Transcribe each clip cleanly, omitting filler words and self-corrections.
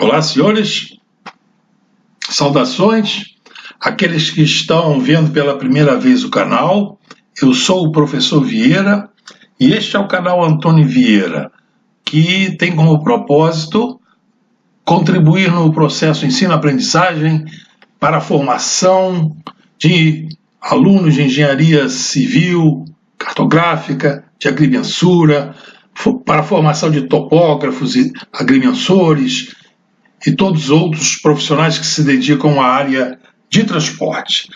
Olá, senhores, saudações, aqueles que estão vendo pela primeira vez o canal. Eu sou o professor Vieira e este é o canal Antônio Vieira, que tem como propósito contribuir no processo ensino-aprendizagem para a formação de alunos de engenharia civil, cartográfica, de agrimensura, para a formação de topógrafos e agrimensores e todos os outros profissionais que se dedicam à área de transporte.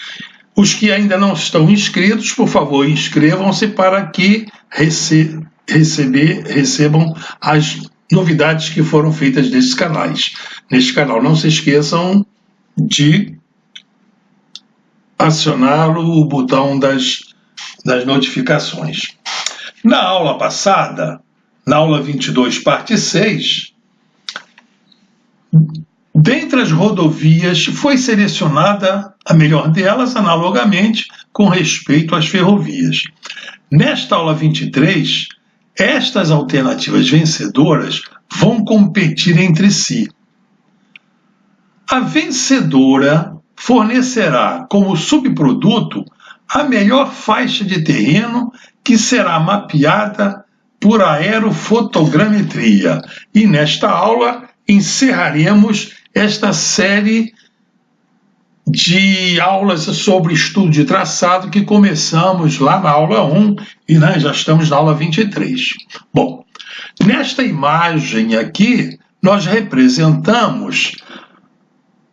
Os que ainda não estão inscritos, por favor, inscrevam-se para que recebam as novidades que foram feitas nesses canais. Neste canal, não se esqueçam de acionar o botão das notificações. Na aula passada, na aula 22, parte 6, dentre as rodovias foi selecionada a melhor delas, analogamente com respeito às ferrovias. Nesta aula 23, estas alternativas vencedoras vão competir entre si. A vencedora fornecerá como subproduto a melhor faixa de terreno que será mapeada por aerofotogrametria. E nesta aula encerraremos esta série de aulas sobre estudo de traçado que começamos lá na aula 1 e já estamos na aula 23. Bom, nesta imagem aqui, nós representamos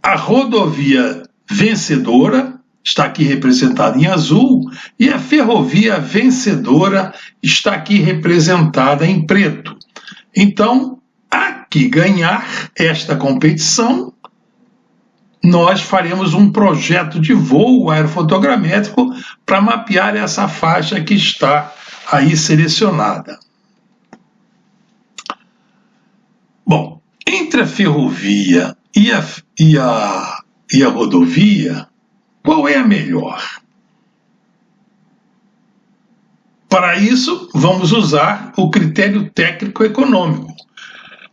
a rodovia vencedora, está aqui representada em azul, e a ferrovia vencedora está aqui representada em preto. Então, que ganhar esta competição, nós faremos um projeto de voo aerofotogramétrico para mapear essa faixa que está aí selecionada. Bom, entre a ferrovia e a rodovia, qual é a melhor? Para isso, vamos usar o critério técnico-econômico,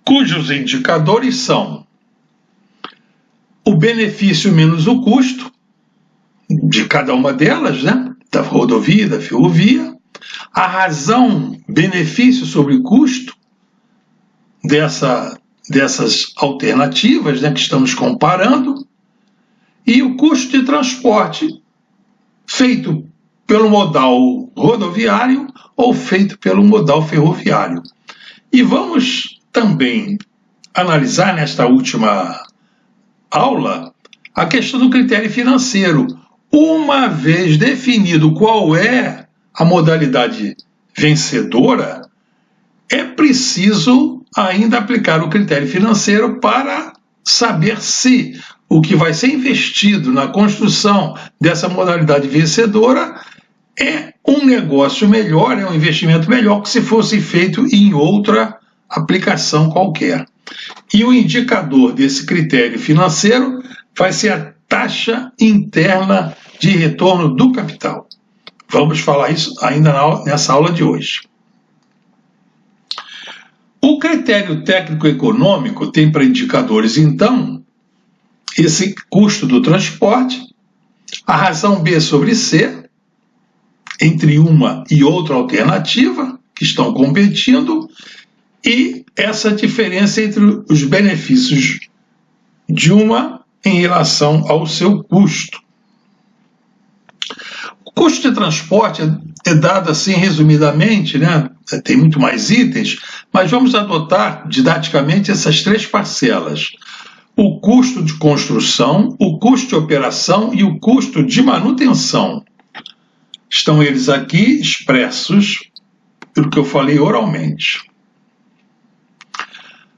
cujos indicadores são o benefício menos o custo de cada uma delas, da rodovia e da ferrovia, a razão benefício sobre custo dessas alternativas que estamos comparando, e o custo de transporte feito pelo modal rodoviário ou feito pelo modal ferroviário. E vamos também analisar nesta última aula a questão do critério financeiro. Uma vez definido qual é a modalidade vencedora, é preciso ainda aplicar o critério financeiro para saber se o que vai ser investido na construção dessa modalidade vencedora é um negócio melhor, é um investimento melhor que se fosse feito em outra aplicação qualquer. E o indicador desse critério financeiro vai ser a taxa interna de retorno do capital. Vamos falar isso ainda nessa aula de hoje. O critério técnico-econômico tem para indicadores, então, esse custo do transporte, a razão B sobre C, entre uma e outra alternativa que estão competindo, e essa diferença entre os benefícios de uma em relação ao seu custo. O custo de transporte é dado assim resumidamente, tem muito mais itens, mas vamos adotar didaticamente essas três parcelas. O custo de construção, o custo de operação e o custo de manutenção. Estão eles aqui expressos pelo que eu falei oralmente.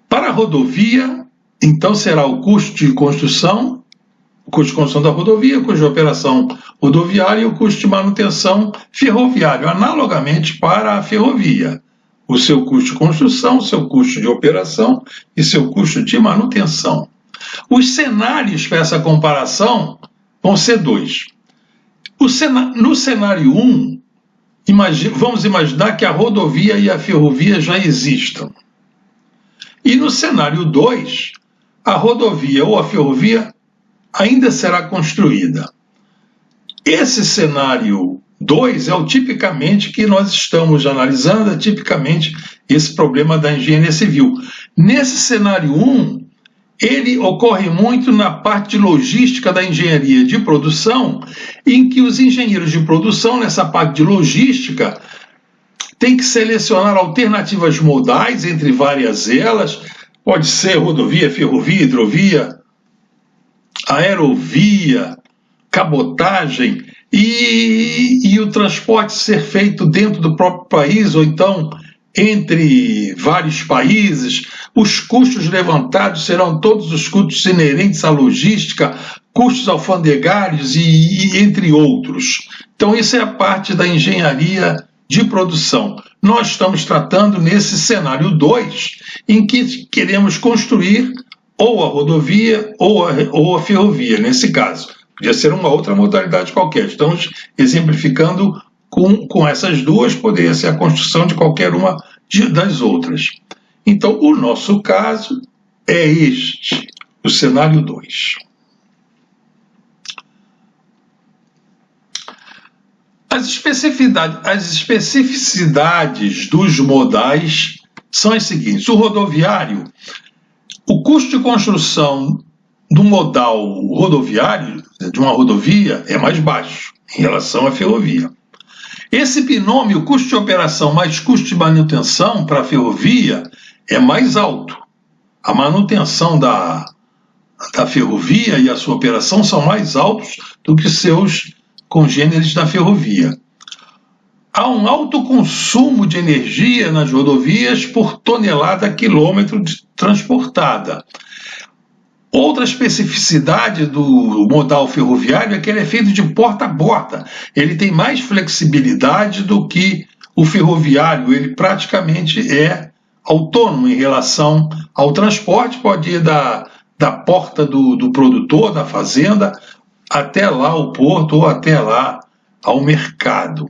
Para a rodovia, então, será o custo de construção da rodovia, o custo de operação rodoviária e o custo de manutenção ferroviário, analogamente para a ferrovia. O seu custo de construção, o seu custo de operação e seu custo de manutenção. Os cenários para essa comparação vão ser dois. No cenário 1, vamos imaginar que a rodovia e a ferrovia já existam. E no cenário 2, a rodovia ou a ferrovia ainda será construída. Esse cenário 2 é o tipicamente que nós estamos analisando, é tipicamente esse problema da engenharia civil. Nesse cenário 1, ele ocorre muito na parte de logística da engenharia de produção, em que os engenheiros de produção, nessa parte de logística, têm que selecionar alternativas modais entre várias elas, pode ser rodovia, ferrovia, hidrovia, aerovia, cabotagem, e o transporte ser feito dentro do próprio país, ou então entre vários países. Os custos levantados serão todos os custos inerentes à logística, custos alfandegários e entre outros. Então, isso é a parte da engenharia de produção. Nós estamos tratando nesse cenário 2, em que queremos construir ou a rodovia ou a ferrovia, nesse caso. Podia ser uma outra modalidade qualquer. Estamos exemplificando com essas duas, poderia ser a construção de qualquer uma das outras. Então, o nosso caso é este, o cenário 2. As especificidades dos modais são as seguintes. O rodoviário, o custo de construção do modal rodoviário, de uma rodovia, é mais baixo em relação à ferrovia. Esse binômio custo de operação mais custo de manutenção para a ferrovia é mais alto. A manutenção da ferrovia e a sua operação são mais altos do que seus congêneres da ferrovia. Há um alto consumo de energia nas rodovias por tonelada quilômetro transportada. Outra especificidade do modal ferroviário é que ele é feito de porta a porta. Ele tem mais flexibilidade do que o ferroviário. Ele praticamente é autônomo em relação ao transporte. Pode ir da porta do produtor, da fazenda, até lá ao porto ou até lá ao mercado.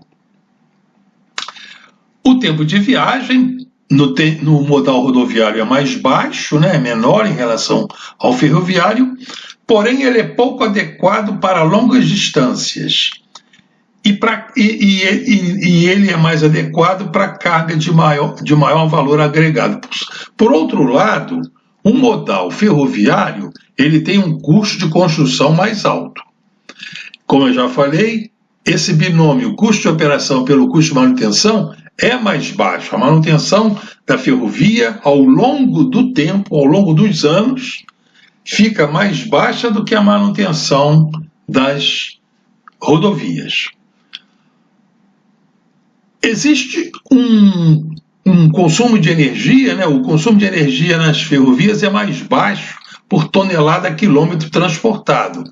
O tempo de viagem no modal rodoviário é mais baixo, né? É menor em relação ao ferroviário, porém ele é pouco adequado para longas distâncias. E ele é mais adequado para carga de maior valor agregado. Por outro lado, o modal ferroviário ele tem um custo de construção mais alto. Como eu já falei, esse binômio custo de operação pelo custo de manutenção é mais baixo. A manutenção da ferrovia, ao longo do tempo, ao longo dos anos, fica mais baixa do que a manutenção das rodovias. Existe um consumo de energia, né? O consumo de energia nas ferrovias é mais baixo por tonelada quilômetro transportado.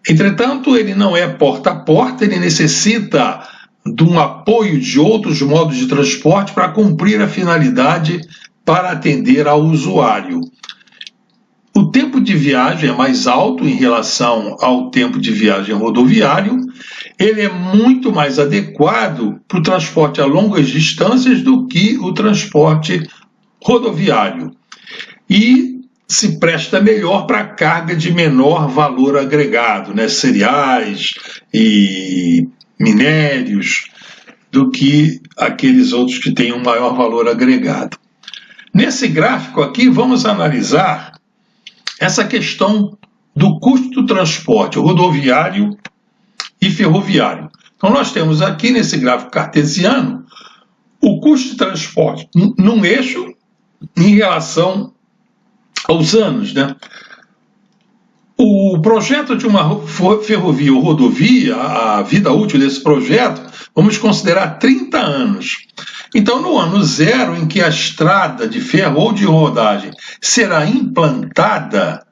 Entretanto, ele não é porta a porta, ele necessita de um apoio de outros modos de transporte para cumprir a finalidade para atender ao usuário. O tempo de viagem é mais alto em relação ao tempo de viagem rodoviário, ele é muito mais adequado para o transporte a longas distâncias do que o transporte rodoviário. E se presta melhor para carga de menor valor agregado, né? Cereais e minérios, do que aqueles outros que têm um maior valor agregado. Nesse gráfico aqui, vamos analisar essa questão do custo do transporte rodoviário e ferroviário. Então, nós temos aqui nesse gráfico cartesiano o custo de transporte num eixo em relação aos anos, né? O projeto de uma ferrovia ou rodovia, a vida útil desse projeto, vamos considerar 30 anos. Então, no ano zero, em que a estrada de ferro ou de rodagem será implantada,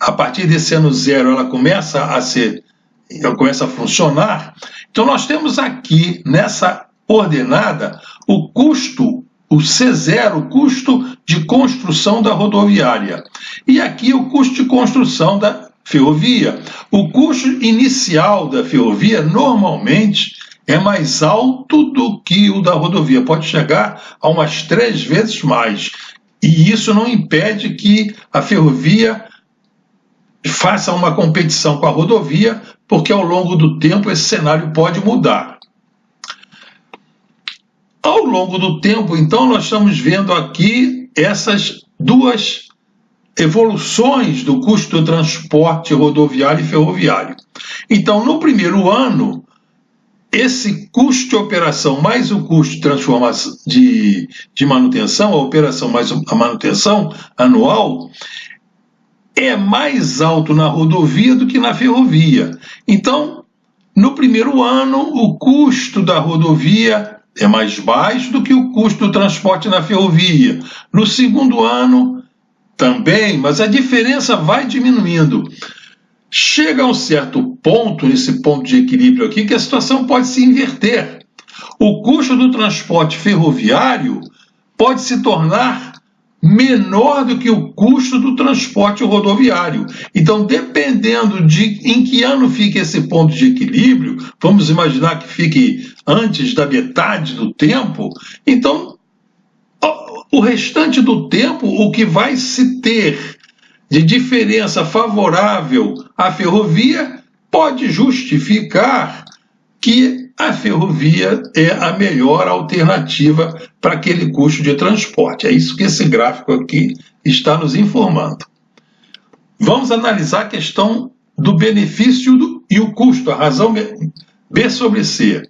a partir desse ano zero ela começa a funcionar. Então, nós temos aqui, nessa coordenada, o custo, o C0, o custo de construção da rodoviária. E aqui o custo de construção da ferrovia. O custo inicial da ferrovia normalmente é mais alto do que o da rodovia. Pode chegar a umas 3 vezes mais. E isso não impede que a ferrovia faça uma competição com a rodovia, porque ao longo do tempo esse cenário pode mudar. Ao longo do tempo, então, nós estamos vendo aqui essas duas evoluções do custo do transporte rodoviário e ferroviário. Então, no primeiro ano, esse custo de operação mais o custo de transformação de manutenção, a operação mais a manutenção anual, é mais alto na rodovia do que na ferrovia. Então, no primeiro ano, o custo da rodovia é mais baixo do que o custo do transporte na ferrovia. No segundo ano, também, mas a diferença vai diminuindo. Chega a um certo ponto, nesse ponto de equilíbrio aqui, que a situação pode se inverter. O custo do transporte ferroviário pode se tornar menor do que o custo do transporte rodoviário. Então, dependendo de em que ano fica esse ponto de equilíbrio, vamos imaginar que fique antes da metade do tempo, então, o restante do tempo, o que vai se ter de diferença favorável à ferrovia pode justificar que a ferrovia é a melhor alternativa para aquele custo de transporte. É isso que esse gráfico aqui está nos informando. Vamos analisar a questão do benefício e o custo, a razão B sobre C.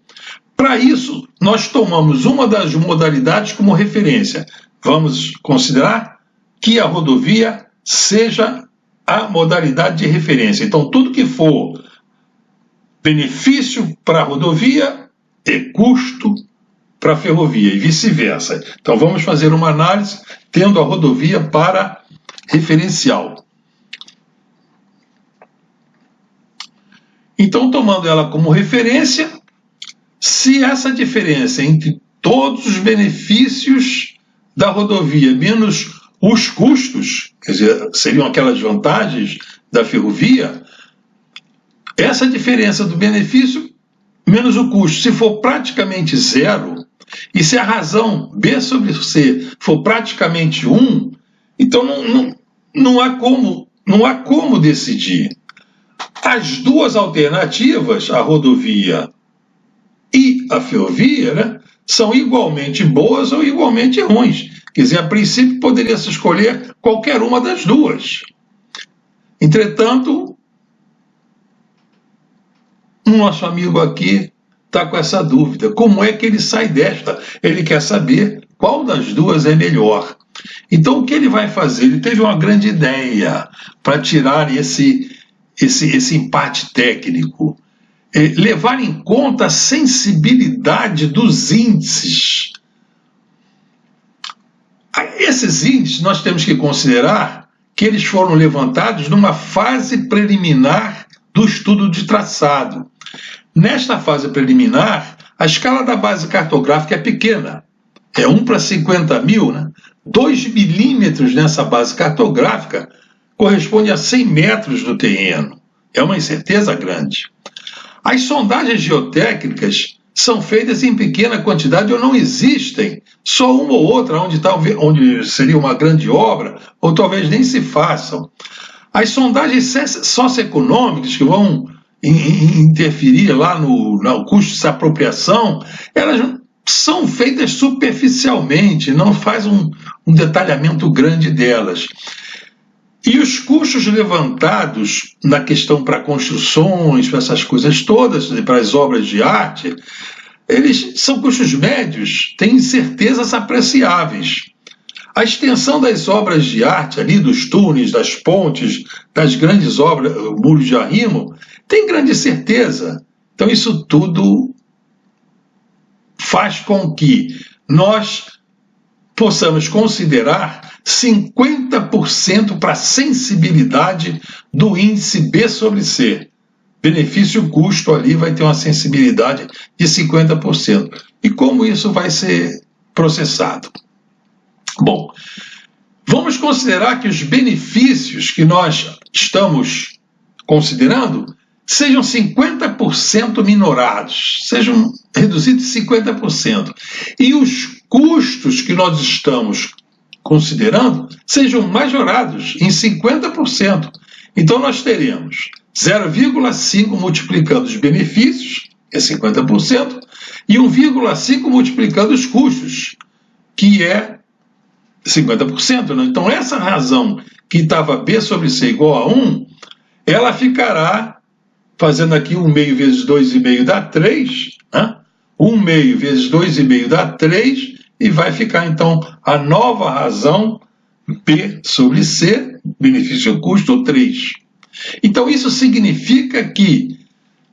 Para isso, nós tomamos uma das modalidades como referência. Vamos considerar que a rodovia seja a modalidade de referência. Então, tudo que for benefício para a rodovia é custo para a ferrovia e vice-versa. Então, vamos fazer uma análise tendo a rodovia para referencial. Então, tomando ela como referência, se essa diferença entre todos os benefícios da rodovia menos os custos, quer dizer, seriam aquelas vantagens da ferrovia, essa diferença do benefício menos o custo, se for praticamente zero, e se a razão B sobre C for praticamente 1, então não há como decidir. As duas alternativas, a rodovia e a ferrovia, né, são igualmente boas ou igualmente ruins. Quer dizer, a princípio poderia-se escolher qualquer uma das duas. Entretanto, o nosso amigo aqui está com essa dúvida. Como é que ele sai desta? Ele quer saber qual das duas é melhor. Então, o que ele vai fazer? Ele teve uma grande ideia para tirar esse empate técnico. Levar em conta a sensibilidade dos índices. Esses índices nós temos que considerar que eles foram levantados numa fase preliminar do estudo de traçado. Nesta fase preliminar, a escala da base cartográfica é pequena, é 1 para 50 mil, né? 2 milímetros nessa base cartográfica corresponde a 100 metros do terreno, é uma incerteza grande. As sondagens geotécnicas são feitas em pequena quantidade ou não existem, só uma ou outra onde seria uma grande obra, ou talvez nem se façam. As sondagens socioeconômicas que vão interferir lá no custo dessa apropriação, elas são feitas superficialmente, não faz um detalhamento grande delas. E os custos levantados na questão para construções, para essas coisas todas, para as obras de arte, eles são custos médios, têm incertezas apreciáveis. A extensão das obras de arte ali, dos túneis, das pontes, das grandes obras, muros de arrimo, tem grande certeza. Então isso tudo faz com que nós possamos considerar 50% para a sensibilidade do índice B sobre C. Benefício-custo ali vai ter uma sensibilidade de 50%. E como isso vai ser processado? Bom, vamos considerar que os benefícios que nós estamos considerando sejam 50% minorados, sejam reduzidos em 50%. E os custos que nós estamos considerando, sejam majorados em 50%. Então nós teremos 0,5 multiplicando os benefícios, que é 50%, e 1,5 multiplicando os custos, que é 50%. Né? Então essa razão que estava B sobre C igual a 1, ela ficará, fazendo aqui 1 meio vezes 2,5 dá 3, né? 1 meio vezes 2,5 dá 3, e vai ficar então a nova razão B sobre C, benefício custo 3. Então isso significa que,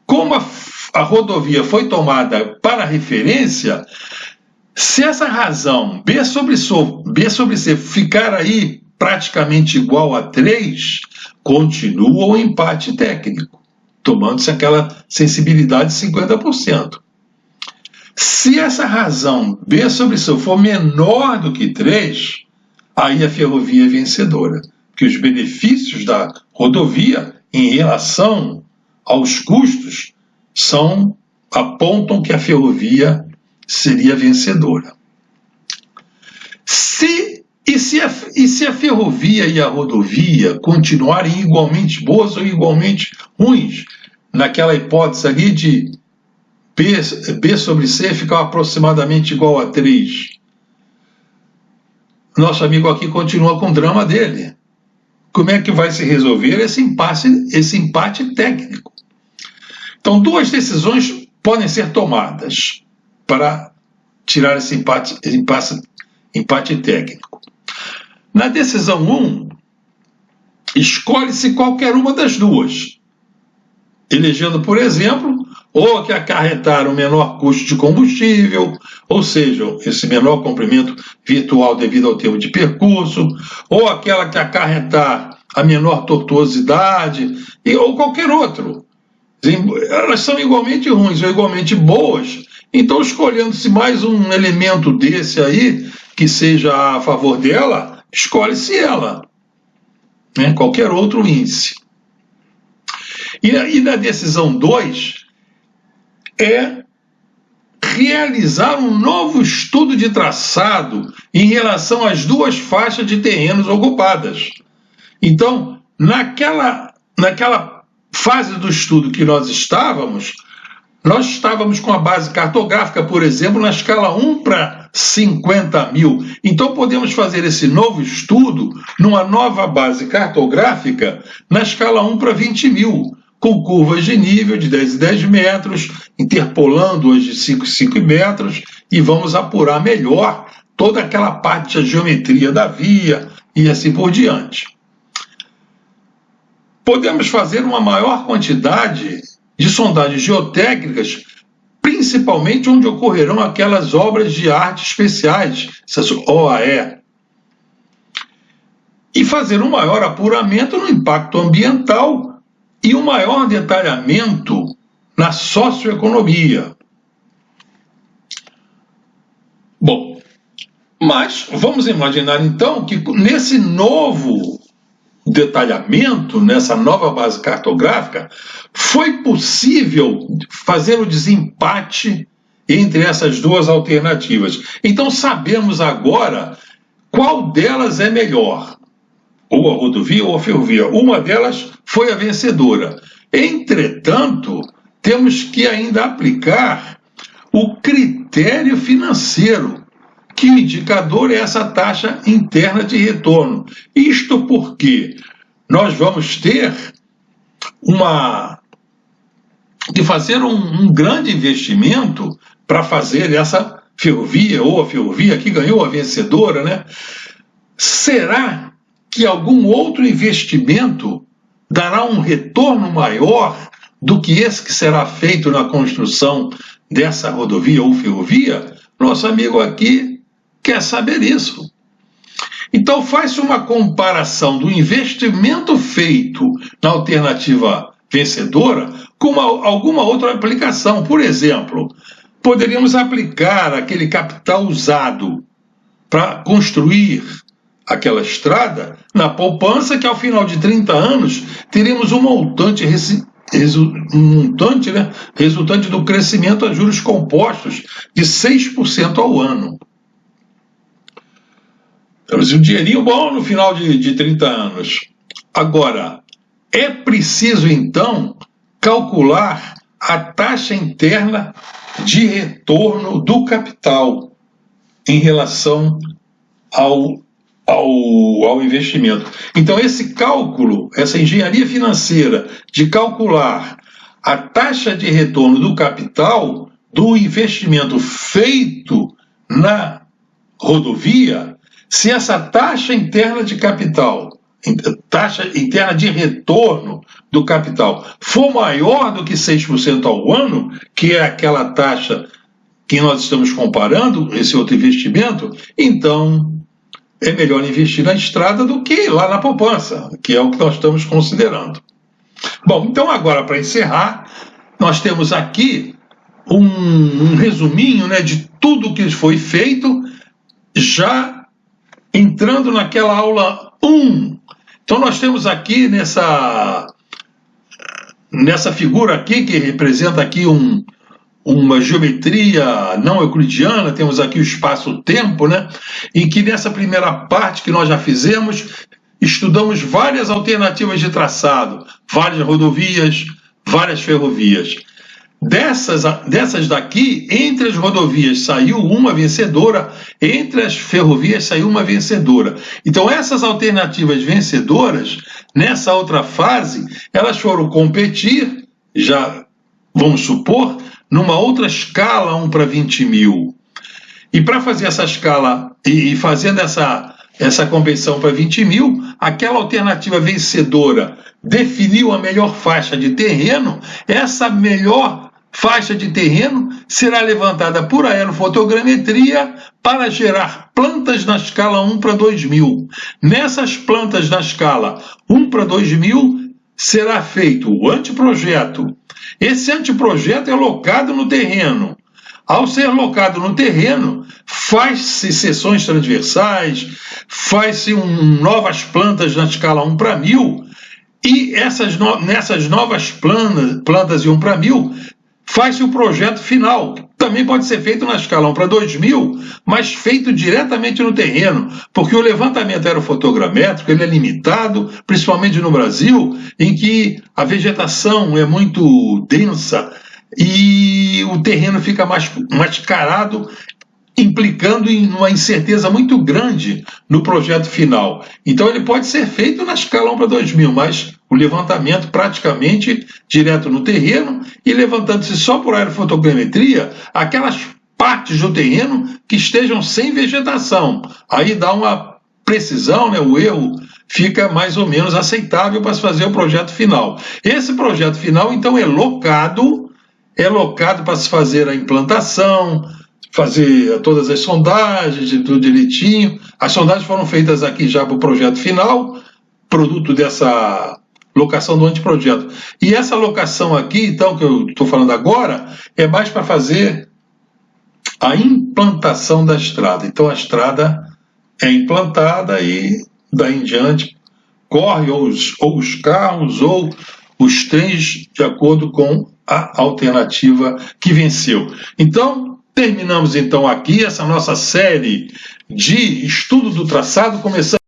como a rodovia foi tomada para referência, se essa razão B sobre C ficar aí praticamente igual a 3, continua o empate técnico, tomando-se aquela sensibilidade de 50%. Se essa razão B sobre C for menor do que 3, aí a ferrovia é vencedora, porque os benefícios da rodovia em relação aos custos apontam que a ferrovia seria vencedora. Se a ferrovia e a rodovia continuarem igualmente boas ou igualmente ruins, naquela hipótese ali de B sobre C ficar aproximadamente igual a 3, nosso amigo aqui continua com o drama dele. Como é que vai se resolver esse empate técnico? Então, duas decisões podem ser tomadas para tirar esse empate técnico. Na decisão 1, escolhe-se qualquer uma das duas, elegendo, por exemplo, ou que acarretar o menor custo de combustível, ou seja, esse menor comprimento virtual devido ao tempo de percurso, ou aquela que acarretar a menor tortuosidade, ou qualquer outro. Elas são igualmente ruins ou igualmente boas, então escolhendo-se mais um elemento desse aí, que seja a favor dela, escolhe-se ela, né? Qualquer outro índice. E na decisão 2, é realizar um novo estudo de traçado em relação às duas faixas de terrenos ocupadas. Então, naquela fase do estudo que nós estávamos com a base cartográfica, por exemplo, na escala 1 para 50 mil. Então, podemos fazer esse novo estudo numa nova base cartográfica na escala 1 para 20 mil, com curvas de nível de 10 e 10 metros, interpolando-as de 5 e 5 metros, e vamos apurar melhor toda aquela parte da geometria da via e assim por diante. Podemos fazer uma maior quantidade de sondagens geotécnicas, principalmente onde ocorrerão aquelas obras de arte especiais, essas OAE, e fazer um maior apuramento no impacto ambiental e um maior detalhamento na socioeconomia. Bom, mas vamos imaginar então que nesse novo detalhamento, nessa nova base cartográfica, foi possível fazer o desempate entre essas duas alternativas. Então sabemos agora qual delas é melhor, ou a rodovia ou a ferrovia. Uma delas foi a vencedora. Entretanto, temos que ainda aplicar o critério financeiro, que o indicador é essa taxa interna de retorno. Isto porque nós vamos ter de fazer um grande investimento para fazer essa ferrovia, ou a ferrovia que ganhou a vencedora, né? Será que algum outro investimento dará um retorno maior do que esse que será feito na construção dessa rodovia ou ferrovia? Nosso amigo aqui quer saber isso. Então faz-se uma comparação do investimento feito na alternativa vencedora com alguma outra aplicação. Por exemplo, poderíamos aplicar aquele capital usado para construir aquela estrada na poupança, que ao final de 30 anos teremos um montante resultante do crescimento a juros compostos de 6% ao ano. Temos um dinheirinho bom no final de 30 anos. Agora, é preciso, então, calcular a taxa interna de retorno do capital em relação ao investimento. Então, esse cálculo, essa engenharia financeira de calcular a taxa de retorno do capital do investimento feito na rodovia, se essa taxa interna de capital, taxa interna de retorno do capital, for maior do que 6% ao ano, que é aquela taxa que nós estamos comparando, esse outro investimento, então é melhor investir na estrada do que lá na poupança, que é o que nós estamos considerando. Bom, então agora, para encerrar, nós temos aqui um resuminho, né, de tudo que foi feito, já entrando naquela aula 1. Então nós temos aqui nessa figura aqui, que representa aqui uma geometria não euclidiana, temos aqui o espaço-tempo, né? Em que nessa primeira parte que nós já fizemos, estudamos várias alternativas de traçado, várias rodovias, várias ferrovias. Dessas daqui, entre as rodovias saiu uma vencedora, entre as ferrovias saiu uma vencedora. Então essas alternativas vencedoras, nessa outra fase, elas foram competir, já vamos supor, numa outra escala 1 para 20 mil. E para fazer essa escala, e fazendo essa competição para 20 mil, aquela alternativa vencedora definiu a melhor faixa de terreno, essa melhor faixa de terreno será levantada por aerofotogrametria para gerar plantas na escala 1 para 2.000. Nessas plantas na escala 1 para 2.000 será feito o anteprojeto. Esse anteprojeto é locado no terreno. Ao ser locado no terreno, faz-se seções transversais, faz-se novas plantas na escala 1 para 1.000, e nessas novas plantas de 1 para 1.000, faz-se o projeto final. Também pode ser feito na escala 1 para 2.000, mas feito diretamente no terreno, porque o levantamento aerofotogramétrico ele é limitado, principalmente no Brasil, em que a vegetação é muito densa e o terreno fica mais mascarado, implicando em uma incerteza muito grande no projeto final. Então ele pode ser feito na escala 1 para 2.000, mas o levantamento praticamente direto no terreno e levantando-se só por aerofotogrametria aquelas partes do terreno que estejam sem vegetação. Aí dá uma precisão, né? O erro fica mais ou menos aceitável para se fazer o projeto final. Esse projeto final, então, é locado para se fazer a implantação, fazer todas as sondagens e tudo direitinho. As sondagens foram feitas aqui já para o projeto final, produto dessa locação do anteprojeto. E essa locação aqui, então, que eu estou falando agora, é mais para fazer a implantação da estrada. Então a estrada é implantada e daí em diante corre ou os carros ou os trens de acordo com a alternativa que venceu. Então, terminamos então aqui essa nossa série de estudo do traçado, começando